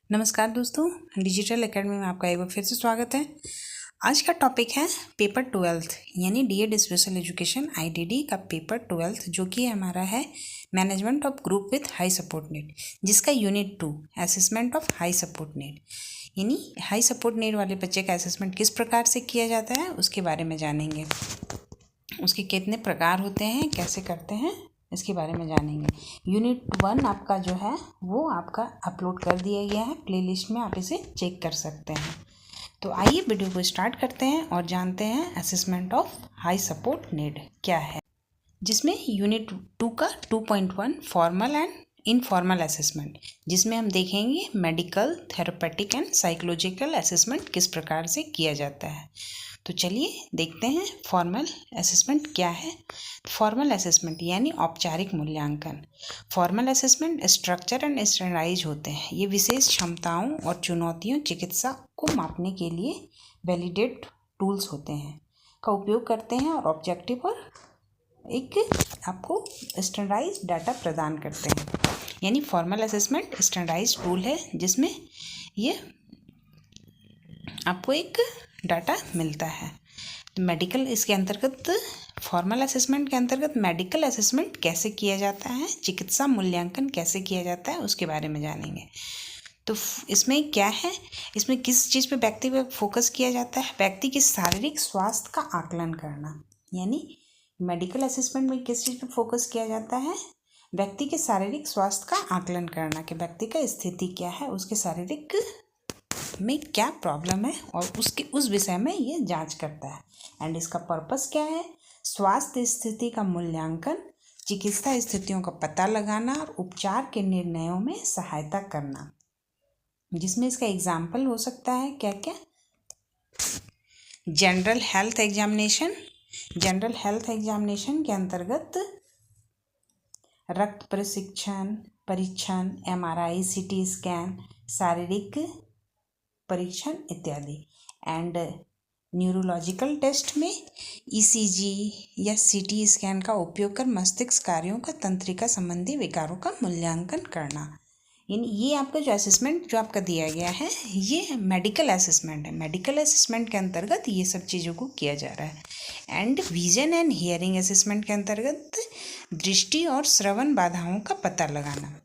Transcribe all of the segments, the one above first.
नमस्कार दोस्तों, digital academy में आपका एक बार फिर से स्वागत है। आज का टॉपिक है पेपर 12 यानी डीएड स्पेशल एजुकेशन आईडीडी का पेपर 12 जो कि हमारा है management of group with high support need, जिसका unit 2 assessment of high support need यानी हाई सपोर्ट नीड वाले बच्चे का असेसमेंट किस प्रकार से किया जाता है उसके बारे में जानेंगे। उसके कितने प्रकार होते हैं, कैसे करते हैं, इसके बारे में जानेंगे। यूनिट 1 आपका जो है वो आपका अपलोड कर दिया गया है प्लेलिस्ट में, आप इसे चेक कर सकते हैं। तो आइए वीडियो को स्टार्ट करते हैं और जानते हैं assessment of high support need क्या है, जिसमें यूनिट 2 का 2.1 फॉर्मल एंड इनफॉर्मल असेसमेंट, जिसमें हम देखेंगे medical, therapeutic and psychological assessment किस प्रकार से किया जाता है। तो चलिए देखते हैं फॉर्मल असेसमेंट क्या है। फॉर्मल असेसमेंट यानी औपचारिक मूल्यांकन। Formal assessment structure and standardise होते हैं। ये विशेष क्षमताओं और चुनौतियों चिकित्सा को मापने के लिए वैलिडेट टूल्स होते हैं का उपयोग करते हैं और ऑब्जेक्टिव और एक आपको स्टैंडर्डाइज डाटा प्रदान करते हैं। यानी फॉर्मल असेसमेंट स्टैंडर्डाइज टूल है जिसमें ये आपको एक डाटा मिलता है। तो मेडिकल इसके अंतर्गत, फॉर्मल असेसमेंट के अंतर्गत मेडिकल असेसमेंट कैसे किया जाता है, चिकित्सा मूल्यांकन कैसे किया जाता है उसके बारे में जानेंगे। तो इसमें क्या है, इसमें किस चीज़ पे व्यक्ति पे फोकस किया जाता है, व्यक्ति के शारीरिक स्वास्थ्य का आकलन करना। यानी मेडिकल असेसमेंट में किस चीज़ पे फोकस किया जाता है, व्यक्ति के शारीरिक स्वास्थ्य का आकलन करना कि व्यक्ति का स्थिति क्या है, उसके शारीरिक में क्या प्रॉब्लम है और उसके उस विषय में ये जांच करता है। एंड इसका पर्पस क्या है, स्वास्थ्य स्थिति का मूल्यांकन, चिकित्सा स्थितियों का पता लगाना और उपचार के निर्णयों में सहायता करना। जिसमें इसका एग्जाम्पल हो सकता है क्या क्या, general health examination. General health examination के अंतर्गत रक्त परीक्षण, एमआरआई, सीटी स्कैन, शारीरिक परीक्षण इत्यादि। एंड न्यूरोलॉजिकल टेस्ट में ईसीजी या सीटी स्कैन का उपयोग कर मस्तिष्क कार्यों का तंत्रिका संबंधी विकारों का मूल्यांकन करना। यानी ये आपका जो असेसमेंट जो आपका दिया गया है ये मेडिकल असेसमेंट है। मेडिकल असेसमेंट के अंतर्गत ये सब चीज़ों को किया जा रहा है। And vision and hearing assessment के अंतर्गत दृष्टि और श्रवण बाधाओं का पता लगाना।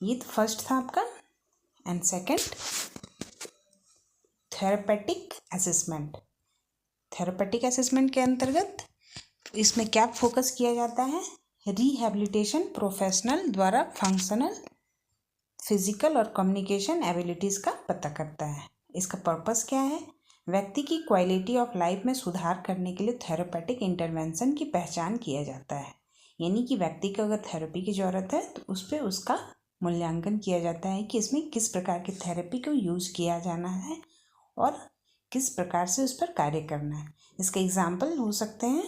ये तो फर्स्ट था आपका। And second therapeutic assessment. Therapeutic assessment के अंतर्गत इसमें क्या फोकस किया जाता है, रिहैबिलिटेशन प्रोफेशनल द्वारा फंक्शनल, फिजिकल और कम्युनिकेशन एबिलिटीज़ का पता करता है। इसका पर्पस क्या है, व्यक्ति की क्वालिटी ऑफ लाइफ में सुधार करने के लिए थेरेपेटिक इंटरवेंशन की पहचान किया जाता है। यानी कि व्यक्ति को अगर थेरेपी की ज़रूरत है तो उस पर उसका मूल्यांकन किया जाता है कि इसमें किस प्रकार की थेरेपी को यूज़ किया जाना है और किस प्रकार से उस पर कार्य करना है। इसके एग्जाम्पल हो सकते हैं,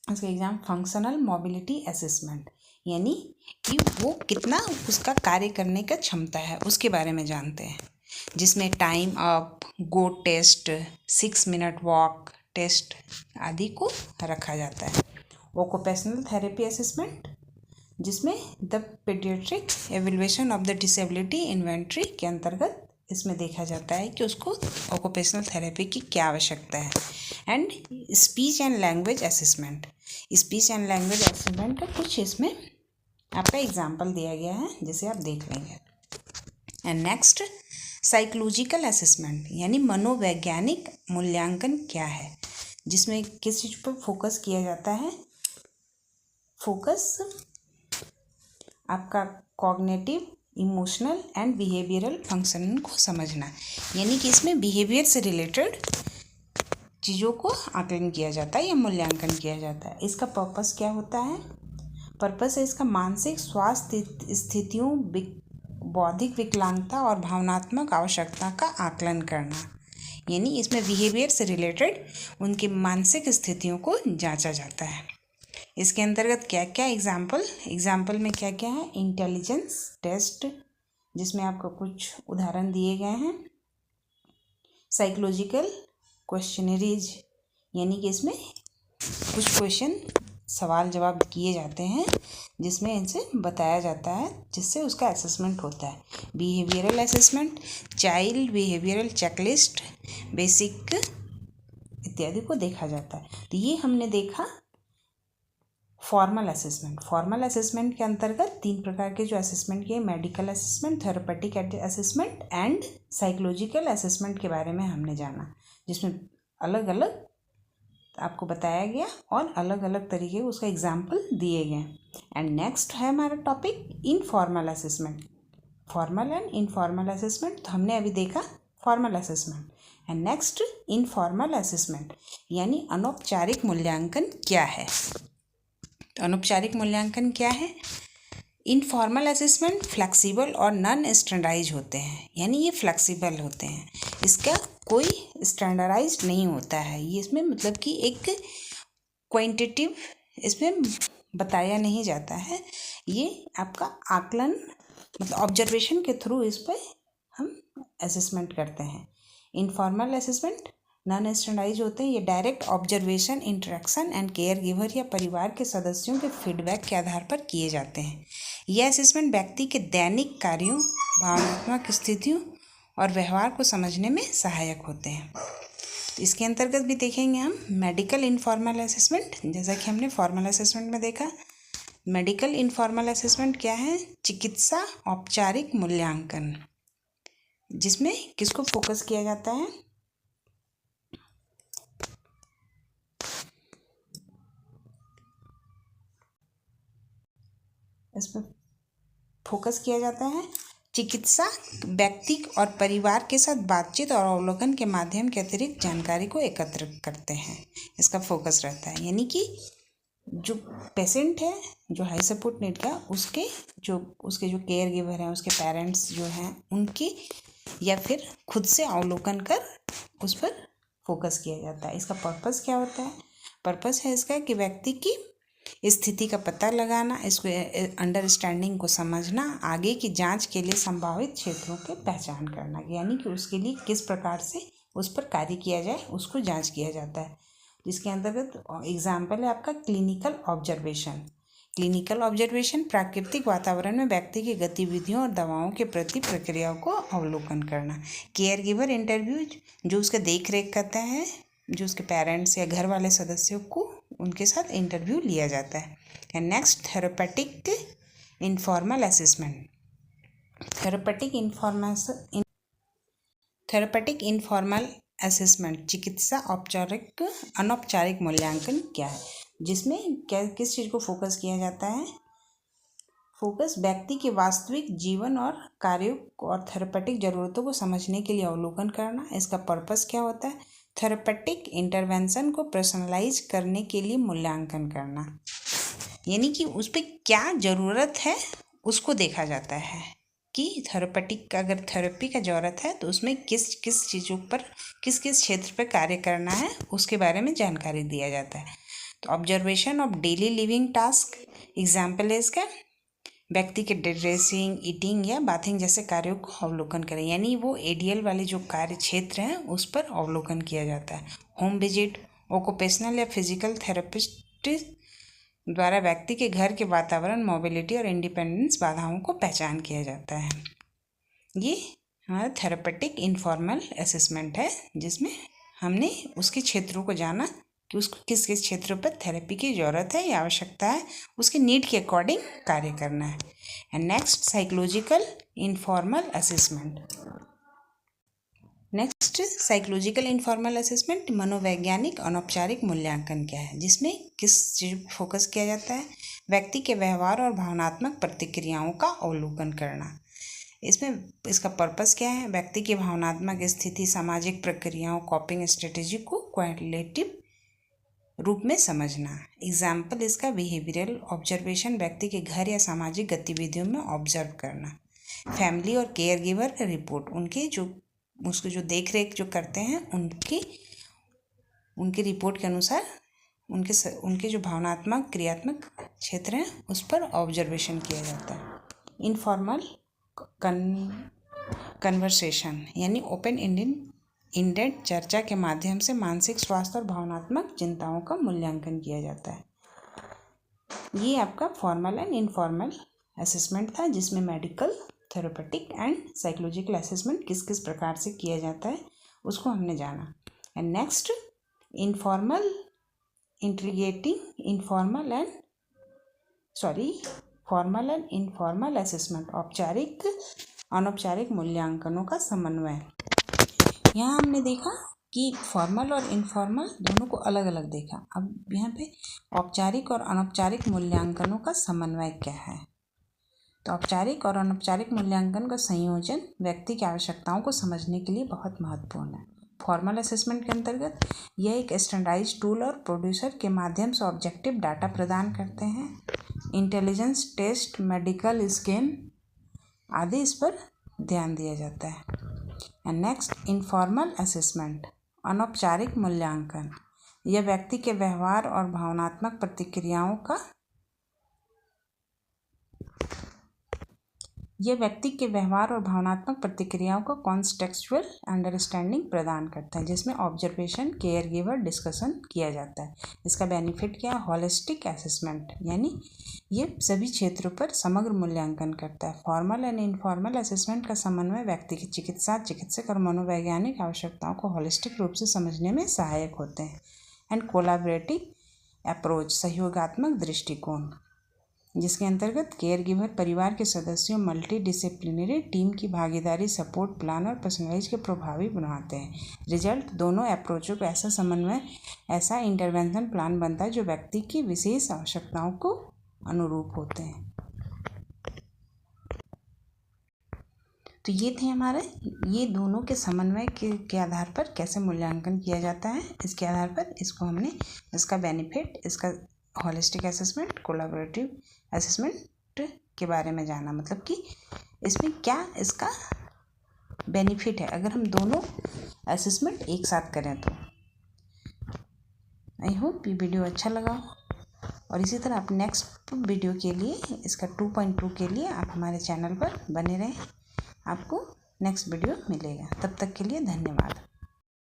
इसका एग्जाम फंक्शनल मोबिलिटी असेसमेंट, यानी कि वो कितना उसका कार्य करने का क्षमता है उसके बारे में जानते हैं। जिसमें टाइम अप, गो टेस्ट, 6 मिनट वॉक टेस्ट आदि को रखा जाता है। ऑक्यूपेशनल थेरेपी असेसमेंट, जिसमें the paediatric evaluation of the disability inventory के अंतर्गत इसमें देखा जाता है कि उसको ऑक्यूपेशनल थेरेपी की क्या आवश्यकता है। And speech and language assessment. Speech and language assessment का कुछ इसमें आपका एग्जाम्पल दिया गया है जिसे आप देख लेंगे। एंड नेक्स्ट साइकोलॉजिकल असेसमेंट यानी मनोवैज्ञानिक मूल्यांकन क्या है, जिसमें किस चीज़ पर फोकस किया जाता है, फोकस आपका cognitive, emotional and behavioural functioning को समझना। यानी कि इसमें बिहेवियर से रिलेटेड चीज़ों को आकलन किया जाता है या मूल्यांकन किया जाता है। इसका पर्पस क्या होता है, पर्पस है इसका मानसिक स्वास्थ्य स्थितियों, बौद्धिक विकलांगता और भावनात्मक आवश्यकता का आकलन करना। यानी इसमें बिहेवियर से रिलेटेड उनकी मानसिक स्थितियों को जांचा जाता है। इसके अंतर्गत क्या क्या एग्जाम्पल में क्या क्या है, इंटेलिजेंस टेस्ट, जिसमें आपको कुछ उदाहरण दिए गए हैं। साइकोलॉजिकल क्वेश्चनरीज, यानी कि इसमें कुछ क्वेश्चन सवाल जवाब किए जाते हैं जिसमें इनसे बताया जाता है, जिससे उसका असेसमेंट होता है। Behavioural assessment, child behavioural checklist, basic इत्यादि को देखा जाता है। तो ये हमने देखा फॉर्मल असेसमेंट। फॉर्मल असेसमेंट के अंतर्गत 3 प्रकार के जो असेसमेंट किए, medical assessment, therapeutic assessment and psychological assessment के बारे में हमने जाना, जिसमें अलग अलग आपको बताया गया और अलग अलग तरीके उसका एग्जाम्पल दिए गए। एंड नेक्स्ट है हमारा topic informal assessment. Formal and informal assessment, तो हमने अभी देखा formal assessment. And next informal assessment यानी अनौपचारिक मूल्यांकन क्या है। तो अनौपचारिक मूल्यांकन क्या है? इनफॉर्मल असेसमेंट फ्लेक्सिबल और नॉन स्टैंडर्डाइज होते हैं, यानी ये फ्लेक्सिबल होते हैं, इसका कोई स्टैंडर्डाइज नहीं होता है। ये इसमें मतलब कि एक क्वांटिटिव इसमें बताया नहीं जाता है, ये आपका आकलन मतलब ऑब्जर्वेशन के थ्रू इस पर हम असेसमेंट करते हैं। इनफॉर्मल असेसमेंट नॉन स्टैंडर्डाइज होते हैं, ये direct observation, interaction and care giver या परिवार के सदस्यों के फीडबैक के आधार पर किए जाते हैं। यह असेसमेंट व्यक्ति के दैनिक कार्यों, भावनात्मक स्थितियों और व्यवहार को समझने में सहायक होते हैं। इसके अंतर्गत भी देखेंगे हम मेडिकल इनफॉर्मल असेसमेंट, जैसा कि हमने फॉर्मल असेसमेंट में देखा। मेडिकल इनफॉर्मल असेसमेंट क्या है? चिकित्सा औपचारिक मूल्यांकन, जिसमें किसको फोकस किया जाता है? इसमें फोकस किया जाता है चिकित्सा व्यक्ति और परिवार के साथ बातचीत और अवलोकन के माध्यम के अतिरिक्त जानकारी को एकत्र करते हैं, इसका फोकस रहता है। यानी कि जो पेशेंट है, जो हाई सपोर्ट नीड का, उसके जो केयर गिवर हैं, उसके पेरेंट्स जो हैं, उनकी या फिर खुद से अवलोकन कर उस पर फोकस किया जाता है। इसका पर्पस क्या होता है? पर्पस है इसका कि व्यक्ति की स्थिति का पता लगाना, इसको अंडरस्टैंडिंग को समझना, आगे की जांच के लिए संभावित क्षेत्रों की पहचान करना, यानी कि उसके लिए किस प्रकार से उस पर कार्य किया जाए उसको जांच किया जाता है। जिसके अंतर्गत एग्जाम्पल है आपका क्लिनिकल ऑब्जर्वेशन। क्लिनिकल ऑब्जर्वेशन प्राकृतिक वातावरण में व्यक्ति की गतिविधियों और दवाओं के प्रति प्रक्रियाओं को अवलोकन करना। केयर गिवर इंटरव्यू, जो उसका देख रेख करता है, जो उसके पेरेंट्स या घर वाले सदस्यों को उनके साथ इंटरव्यू लिया जाता है। And next therapeutic informal assessment. Therapeutic informal assessment चिकित्सा औपचारिक अनौपचारिक मूल्यांकन क्या है, जिसमें किस चीज़ को फोकस किया जाता है? फोकस व्यक्ति के वास्तविक जीवन और कार्यों और थेरेपेटिक ज़रूरतों को समझने के लिए अवलोकन करना। इसका पर्पस क्या होता है? थेरेपेटिक इंटरवेंशन को पर्सनलाइज करने के लिए मूल्यांकन करना, यानी कि उस पर क्या ज़रूरत है उसको देखा जाता है कि थेरेपेटिक अगर थेरेपी का ज़रूरत है तो उसमें किस किस चीज़ों पर, किस किस क्षेत्र पर कार्य करना है, उसके बारे में जानकारी दिया जाता है। तो observation of daily living task, example है इसका व्यक्ति के ड्रेसिंग, ईटिंग या बाथिंग जैसे कार्यों को अवलोकन करें, यानी वो एडीएल वाले जो कार्य क्षेत्र हैं उस पर अवलोकन किया जाता है। होम विजिट, ऑक्यूपेशनल या फिजिकल थेरेपिस्ट द्वारा व्यक्ति के घर के वातावरण, मोबिलिटी और इंडिपेंडेंस बाधाओं को पहचान किया जाता है। ये हमारा थेरेपेटिक इनफॉर्मल असेसमेंट है, जिसमें हमने उसके क्षेत्रों को जाना कि उसको किस किस क्षेत्रों पर थेरेपी की ज़रूरत है या आवश्यकता है, उसके नीड के अकॉर्डिंग कार्य करना है। And next psychological informal assessment. Next psychological informal assessment मनोवैज्ञानिक अनौपचारिक मूल्यांकन क्या है, जिसमें किस चीज़ पर फोकस किया जाता है? व्यक्ति के व्यवहार और भावनात्मक प्रतिक्रियाओं का अवलोकन करना। इसमें इसका पर्पस क्या है? व्यक्ति की भावनात्मक स्थिति, सामाजिक प्रक्रियाओं, कॉपिंग स्ट्रेटेजी को क्वालिटेटिव रूप में समझना। एग्जाम्पल इसका बिहेवियरल ऑब्जर्वेशन, व्यक्ति के घर या सामाजिक गतिविधियों में ऑब्जर्व करना। फैमिली और केयर गिवर का रिपोर्ट, उसको जो देख रेख जो करते हैं उनकी रिपोर्ट के अनुसार उनके जो भावनात्मक क्रियात्मक क्षेत्र हैं उस पर ऑब्जर्वेशन किया जाता है। इनफॉर्मल कन्वर्सेशन यानी ओपन इंडेड चर्चा के माध्यम से मानसिक स्वास्थ्य और भावनात्मक चिंताओं का मूल्यांकन किया जाता है। ये आपका फॉर्मल एंड इनफॉर्मल असेसमेंट था, जिसमें medical, therapeutic and psychological assessment किस किस प्रकार से किया जाता है उसको हमने जाना। And next informal integrating formal and informal assessment, औपचारिक अनौपचारिक मूल्यांकनों का समन्वय। यहाँ हमने देखा कि फॉर्मल और इनफॉर्मल दोनों को अलग अलग देखा। अब यहाँ पे औपचारिक और अनौपचारिक मूल्यांकनों का समन्वय क्या है। तो औपचारिक और अनौपचारिक मूल्यांकन का संयोजन व्यक्ति की आवश्यकताओं को समझने के लिए बहुत महत्वपूर्ण है। फॉर्मल असेसमेंट के अंतर्गत यह एक स्टैंडर्डाइज्ड टूल और प्रोड्यूसर के माध्यम से ऑब्जेक्टिव डाटा प्रदान करते हैं। इंटेलिजेंस टेस्ट, मेडिकल स्कैन आदि इस पर ध्यान दिया जाता है। एंड नेक्स्ट इनफॉर्मल असेसमेंट, अनौपचारिक मूल्यांकन, यह व्यक्ति के व्यवहार और भावनात्मक प्रतिक्रियाओं का कॉन्टेक्सचुअल अंडरस्टैंडिंग प्रदान करता है, जिसमें ऑब्जर्वेशन, केयर गिवर, डिस्कशन किया जाता है। इसका बेनिफिट क्या है? हॉलिस्टिक असेसमेंट, यानी ये सभी क्षेत्रों पर समग्र मूल्यांकन करता है। फॉर्मल एंड इनफॉर्मल असेसमेंट का समन्वय व्यक्ति की चिकित्सक और मनोवैज्ञानिक आवश्यकताओं को हॉलिस्टिक रूप से समझने में सहायक होते हैं। एंड कोलैबोरेटिव अप्रोच, सहयोगात्मक दृष्टिकोण, जिसके अंतर्गत केयर गिवर परिवार के सदस्यों, मल्टी डिसिप्लिनरी टीम की भागीदारी, सपोर्ट प्लान और पर्सनलाइज के प्रभावी बनाते हैं। रिजल्ट, दोनों अप्रोचों का ऐसा समन्वय, ऐसा इंटरवेंशन प्लान बनता है जो व्यक्ति की विशेष आवश्यकताओं को अनुरूप होते हैं। तो ये थे हमारे ये दोनों के समन्वय के आधार पर कैसे मूल्यांकन किया जाता है। इसके आधार पर इसको हमने इसका बेनिफिट, इसका हॉलिस्टिक असेसमेंट, कोलैबोरेटिव असेसमेंट के बारे में जाना, मतलब कि इसमें क्या इसका बेनिफिट है अगर हम दोनों असेसमेंट एक साथ करें तो। आई होप ये वीडियो अच्छा लगा हो, और इसी तरह आप नेक्स्ट वीडियो के लिए, इसका 2.2 के लिए आप हमारे चैनल पर बने रहें। आपको नेक्स्ट वीडियो मिलेगा। तब तक के लिए धन्यवाद।